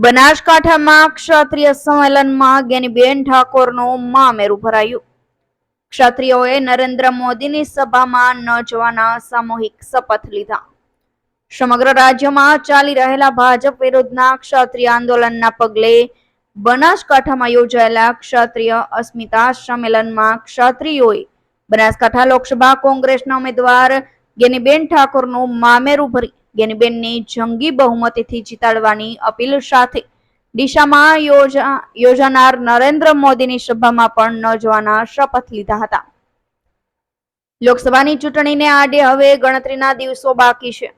બનાસકાંઠામાં ક્ષત્રિય સંમેલનમાં જ્ઞાનીબેન ઠાકોરનું મામેરું ભરાયું. ક્ષત્રિયોએ નરેન્દ્ર મોદીની સભામાં ન જવાના સામૂહિક શપથ લીધા. સમગ્ર રાજ્યમાં ચાલી રહેલા ભાજપ વિરુદ્ધના ક્ષત્રિય આંદોલનના પગલે બનાસકાંઠામાં યોજાયેલા ક્ષત્રિય અસ્મિતા સંમેલનમાં ક્ષત્રિયોએ બનાસકાંઠા લોકસભા કોંગ્રેસના ઉમેદવાર જ્ઞાનીબેન ઠાકોરનું મામેરું ભરી જ્ઞાનીબેનની જંગી બહુમતીથી જીતાડવાની અપીલ સાથે ડીસામાં યોજાનાર નરેન્દ્ર મોદીની સભામાં પણ ન જવાના શપથ લીધા હતા. લોકસભાની ચૂંટણીને આડે હવે ગણતરીના દિવસો બાકી છે,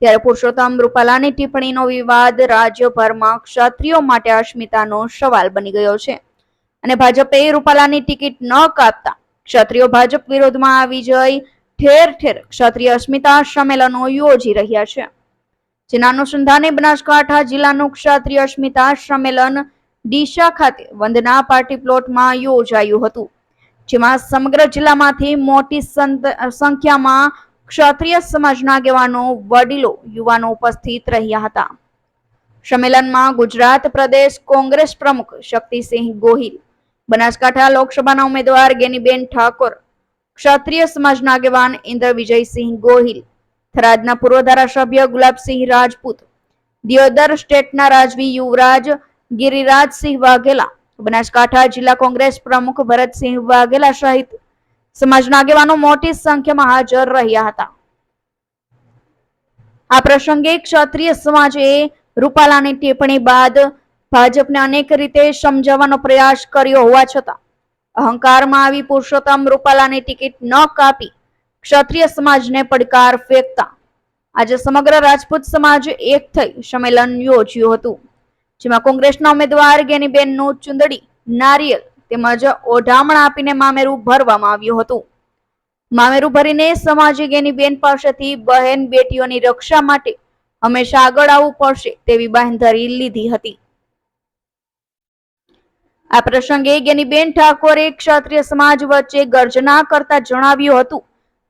ત્યારે પુરુષોત્તમ રૂપાલાની ટિપ્પણીનો વિવાદ રાજ્યભરમાં ક્ષત્રિયો માટે અસ્મિતાનો સવાલ બની ગયો છે અને ભાજપે રૂપાલાની ટિકિટ ન કાપતા ક્ષત્રિયો ભાજપ વિરોધમાં આવી જઈ ઠેર ઠેર ક્ષત્રિય અસ્મિતા સંમેલનો યોજી રહ્યા છે. જેના અનુસંધાને બનાસકાંઠા જિલ્લાનું ક્ષત્રિય અસ્મિતા સંમેલન ડીસા ખાતે વંદના પાર્ટી પ્લોટમાં યોજાયું હતું, જેમાં સમગ્ર જિલ્લામાંથી મોટી સંખ્યામાં ક્ષત્રિય સમાજના આગેવાનો, વડીલો, યુવાનો ઉપસ્થિત રહ્યા હતા. સંમેલનમાં ગુજરાત પ્રદેશ કોંગ્રેસ પ્રમુખ શક્તિસિંહ ગોહિલ, બનાસકાંઠા લોકસભાના ઉમેદવાર જ્ઞાનીબેન ઠાકોર, ક્ષત્રિય સમાજના આગેવાન ઇન્દ્ર વિજયસિંહ ગોહિલ, થરાદના પૂર્વ ધારાસભ્ય ગુલાબસિંહ રાજપૂત, દિયોદર સ્ટેટના રાજવી યુવરાજ ગિરિરાજસિંહ વાઘેલા, બનાસકાંઠા જિલ્લા કોંગ્રેસ પ્રમુખ ભરતસિંહ વાઘેલા સહિત સમાજના આગેવાનો મોટી સંખ્યામાં હાજર રહ્યા હતા. આ પ્રસંગે ક્ષત્રિય સમાજે રૂપાલાની ટિપ્પણી બાદ ભાજપને અનેક રીતે સમજાવવાનો પ્રયાસ કર્યો હોવા છતાં અહંકારમાં આવી પુરુષોત્તમ રૂપાલાની ટિકિટ ન કાપી ક્ષત્રિય સમાજને પડકાર ફેંકતા આજે સમગ્ર રાજપૂત સમાજ એક થઈ સંમેલન યોજ્યું હતું, જેમાં કોંગ્રેસના ઉમેદવાર જ્ઞાનીબેનનું ચુંદડી, નારિયેલ તેમજ ઓઢામણ આપીને મામેરું ભરવામાં આવ્યું હતું. મામેરું ભરીને સમાજે જ્ઞાનીબેન પાસેથી બહેન બેટીઓની રક્ષા માટે હંમેશા આગળ આવવું પડશે તેવી બાંહેધરી લીધી હતી. આ પ્રસંગે જ્ઞાનીબેન ઠાકોરે ક્ષત્રિય સમાજ વચ્ચે ગર્જના કરતા જણાવ્યું હતું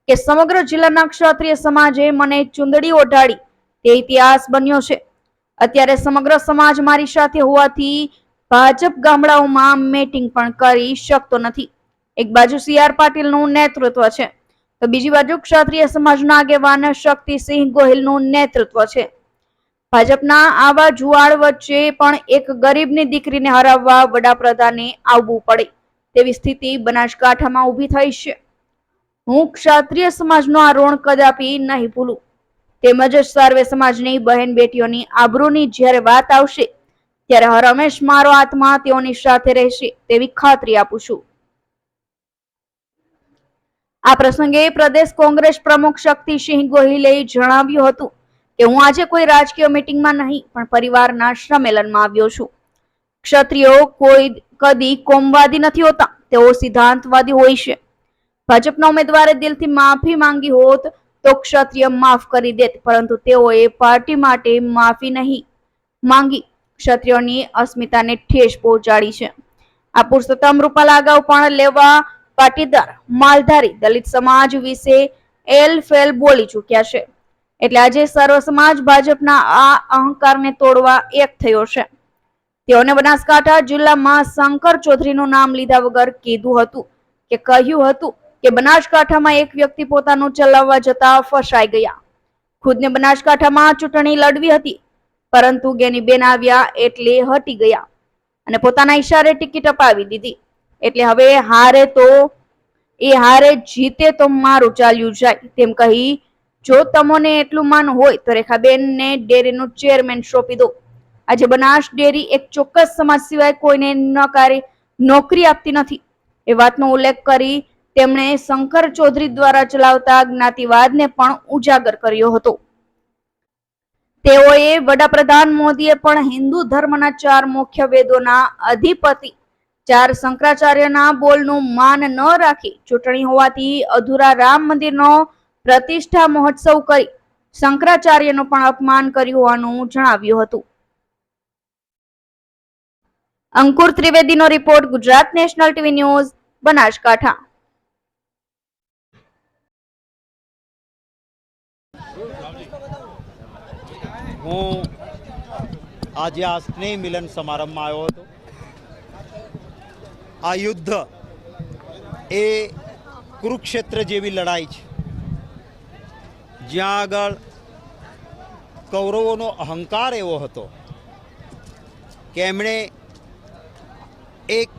કે સમગ્ર જિલ્લાના ક્ષત્રિય સમાજે મને ચુંદડી ઓઢાડી તે ઇતિહાસ બન્યો છે. અત્યારે સમગ્ર સમાજ મારી સાથે હોવાથી ભાજપ ગામડાઓમાં મીટિંગ પણ કરી શકતો નથી. એક બાજુ CR પાટીલનું નેતૃત્વ છે તો બીજી બાજુ ક્ષત્રિય સમાજના આગેવાન શક્તિસિંહ ગોહિલનું નેતૃત્વ છે. ભાજપના આવા જુવાળ વચ્ચે પણ એક ગરીબની દીકરીને હરાવવા વડાપ્રધાને આવવું પડે તેવી સ્થિતિ બનાસકાંઠામાં ઊભી થઈ છે. હું ક્ષત્રિય સમાજનો આ ઋણ કદાપી નહીં ભૂલું, તેમજ સર્વે સમાજની બહેન બેટીઓની આબરૂની જ્યારે વાત આવશે ત્યારે હર હંમેશ મારો આત્મા તેઓની સાથે રહેશે તેવી ખાતરી આપું છું. આ પ્રસંગે પ્રદેશ કોંગ્રેસ પ્રમુખ શક્તિસિંહ ગોહિલે જણાવ્યું હતું કે હું આજે કોઈ રાજકીય મીટિંગમાં નહીં પણ પરિવારના સંમેલનમાં આવ્યો છું. ક્ષત્રિયો કોઈ કદી કોમવાદી નથી હોતા, તેઓ સિદ્ધાંતવાદી હોય છે. ભાજપના ઉમેદવારે દિલથી માફી માંગી હોત તો ક્ષત્રિય માફ કરી દેત, પરંતુ તેઓએ પાર્ટી માટે માફી નહીં માંગી ક્ષત્રિયોની અસ્મિતાને ઠેસ પહોંચાડી છે. આ પુરુષોત્તમ રૂપાલા અગાઉ પણ લેવા પાટીદાર, માલધારી, દલિત સમાજ વિશે એલફેલ બોલી ચૂક્યા છે, એટલે આજે સર્વ સમાજ ભાજપના આ અહંકારને તોડવા એક થયો છે. તેઓને બનાસકાંઠા જિલ્લામાં શંકર ચૌધરીનું નામ લીધા વગર કીધું હતું કે કહ્યું હતું કે બનાસકાંઠામાં એક વ્યક્તિ પોતાનું ચલાવવા જતા ફસાઈ ગયા. ખુદને બનાસકાંઠામાં ચૂંટણી લડવી હતી, પરંતુ જ્ઞાનીબેન આવ્યા એટલે હટી ગયા અને પોતાના ઈશારે ટિકિટ અપાવી દીધી. એટલે હવે હારે જીતે તો મારું ચાલ્યું જાય તેમ કહી જો તમને એટલું માન હોય તો રેખાબેનને ડેરીનું ચેરમેન સોંપી દો. આજે બનાસ ડેરી એક ચોક્કસ સમાજ સિવાય કોઈને નોકરી આપતી નથી એ વાતનો ઉલ્લેખ કરી તેમણે શંકર ચૌધરી દ્વારા ચલાવતા જ્ઞાતિવાદને પણ ઉજાગર કર્યો હતો. તેઓએ વડાપ્રધાન મોદીએ પણ હિન્દુ ધર્મના 4 મુખ્ય વેદોના અધિપતિ 4 શંકરાચાર્યના બોલનું માન ન રાખી ચૂંટણી હોવાથી અધૂરા રામ મંદિરનો પ્રતિષ્ઠા મહોત્સવ કરી શંકરાચાર્યનું પણ અપમાન કર્યું હોવાનું જણાવ્યું હતું. અંકુર ત્રિવેદીનો report, Gujarat national TV news, Banaskantha. હું આજે આ સ્નેહ મિલન સમારંભમાં આવ્યો હતો. આ યુદ્ધ એ કુરુક્ષેત્ર જેવી લડાઈ છે, જ્યાં આગળ કૌરવોનો અહંકાર એવો હતો કે એમણે એક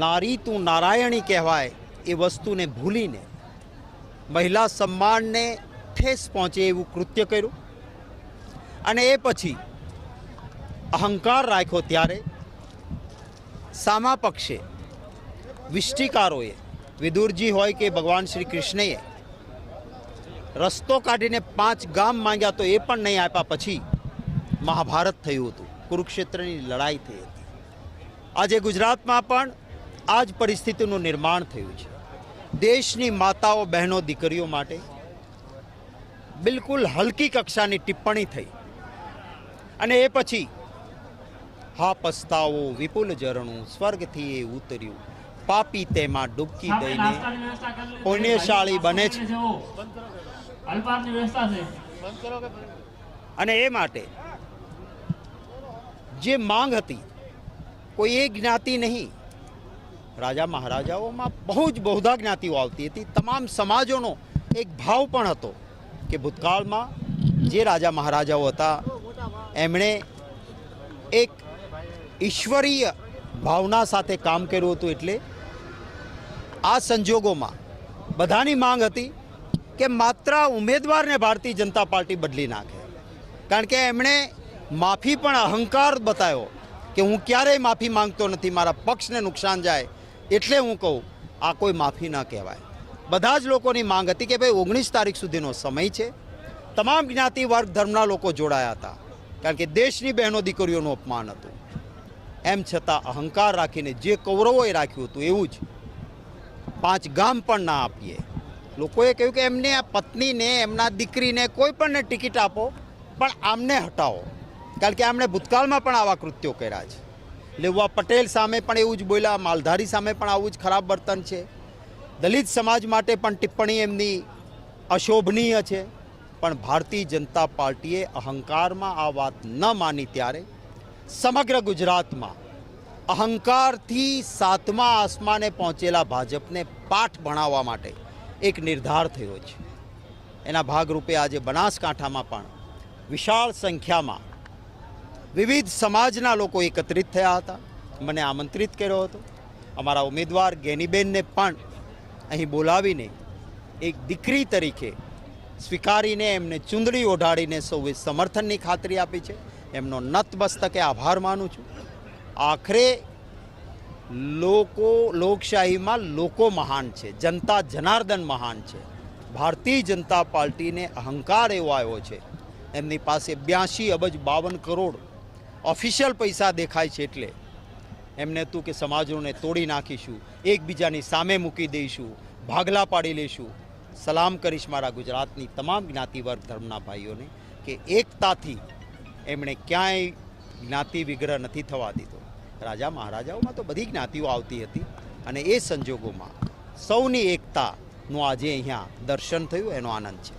નારી તું નારાયણી કહેવાય એ વસ્તુને ભૂલીને મહિલા સન્માનને ઠેસ પહોંચે એવું કૃત્ય કર્યું. અને એ પછી અહંકાર રાખ્યો ત્યારે સામા પક્ષે વિષ્ટિકારોએ, વિદુરજી હોય કે ભગવાન શ્રી કૃષ્ણએ રસ્તો કાઢીને 5 ગામ માંગ્યા તો એ પણ નહીં આપ્યા. પછી મહાભારત થયું હતું, કુરુક્ષેત્રની લડાઈ થઈ હતી. આજે ગુજરાતમાં પણ આ જ પરિસ્થિતિનું નિર્માણ થયું છે. દેશની માતાઓ, બહેનો, દીકરીઓ માટે બિલકુલ હલકી કક્ષાની ટિપ્પણી થઈ. અને એ પછી હા પસ્તાવો વિપુલ ઝરણું સ્વર્ગથી એ ઉતર્યું, પાપી તેમાં ડૂબકી દઈને પુણ્યશાળી બને છે. અને એ માટે જે માંગ હતી, કોઈ એક જ્ઞાતિ નહીં, રાજા મહારાજાઓમાં બહુધા જ્ઞાતિઓ આવતી હતી. તમામ સમાજોનો એક ભાવ પણ હતો કે ભૂતકાળમાં જે રાજા મહારાજાઓ હતા એમણે એક ઈશ્વરીય ભાવના સાથે કામ કર્યું હતું. એટલે આ સંજોગોમાં બધાની માંગ હતી કે માત્ર ઉમેદવારને ભારતીય જનતા પાર્ટી બદલી નાખે. કારણ કે એમણે માફી પણ અહંકાર બતાવ્યો કે હું ક્યારેય માફી માંગતો નથી, મારા પક્ષને નુકસાન જાય એટલે હું કહું. આ કોઈ માફી ન કહેવાય. બધા જ લોકોની માંગ હતી કે ભાઈ 19 તારીખ સુધીનો સમય છે. તમામ જ્ઞાતિ વર્ગ ધર્મના લોકો જોડાયા હતા, કારણ કે દેશની બહેનો દીકરીઓનું અપમાન હતું. એમ છતાં અહંકાર રાખીને જે કૌરવોએ રાખ્યું હતું એવું જ 5 ગામ પણ ના આપીએ. લોકોએ કહ્યું કે એમને આ પત્નીને, એમના દીકરીને, કોઈ પણને ટિકિટ આપો પણ આમને હટાવો, કારણ કે આમણે ભૂતકાળમાં પણ આવા કૃત્યો કર્યા છે. લેવા પટેલ સામે પણ એવું જ બોલ્યા, માલધારી સામે પણ આવું જ ખરાબ વર્તન છે. દલિત સમાજ માટે પણ ટિપ્પણી એમની અશોભનીય છે. પણ ભારતીય જનતા પાર્ટીએ અહંકારમાં આ વાત ન માની ત્યારે સમગ્ર ગુજરાતમાં અહંકારથી 7મા આસમાને પહોંચેલા ભાજપને પાઠ ભણાવવા માટે એક નિર્ધાર થયો છે. એના ભાગરૂપે આજે બનાસકાંઠામાં પણ વિશાળ સંખ્યામાં વિવિધ સમાજના લોકો એકત્રિત થયા હતા. મને આમંત્રિત કર્યો હતો. અમારા ઉમેદવાર ગેનીબેનને પણ અહીં બોલાવીને એક દીકરી તરીકે સ્વીકારીને એમને ચૂંદડી ઓઢાડીને સૌએ સમર્થનની ખાતરી આપી છે. એમનો નતમસ્તકે આભાર માનું છું. આખરે લોકશાહીમાં લોકો મહાન છે, જનતા જનાર્દન મહાન છે. ભારતીય જનતા પાર્ટીને અહંકાર એવો આવ્યો છે, એમની પાસે 82 અબજ 52 કરોડ ઓફિશિયલ પૈસા દેખાય છે. એટલે એમને હતું કે સમાજોને તોડી નાખીશું, એકબીજાની સામે મૂકી દઈશું, ભાગલા પાડી લઈશું. સલામ કરીશ મારા ગુજરાતની તમામ જ્ઞાતિ વર્ગ ધર્મના ભાઈઓને કે એકતાથી એમણે ક્યાંય જ્ઞાતિ વિગ્રહ નથી થવા દીધો. રાજા મહારાજાઓમાં તો બધી જ્ઞાતિઓ આવતી હતી અને એ સંજોગોમાં સૌની એકતાનું આજે અહીંયા દર્શન થયું, એનો આનંદ છે.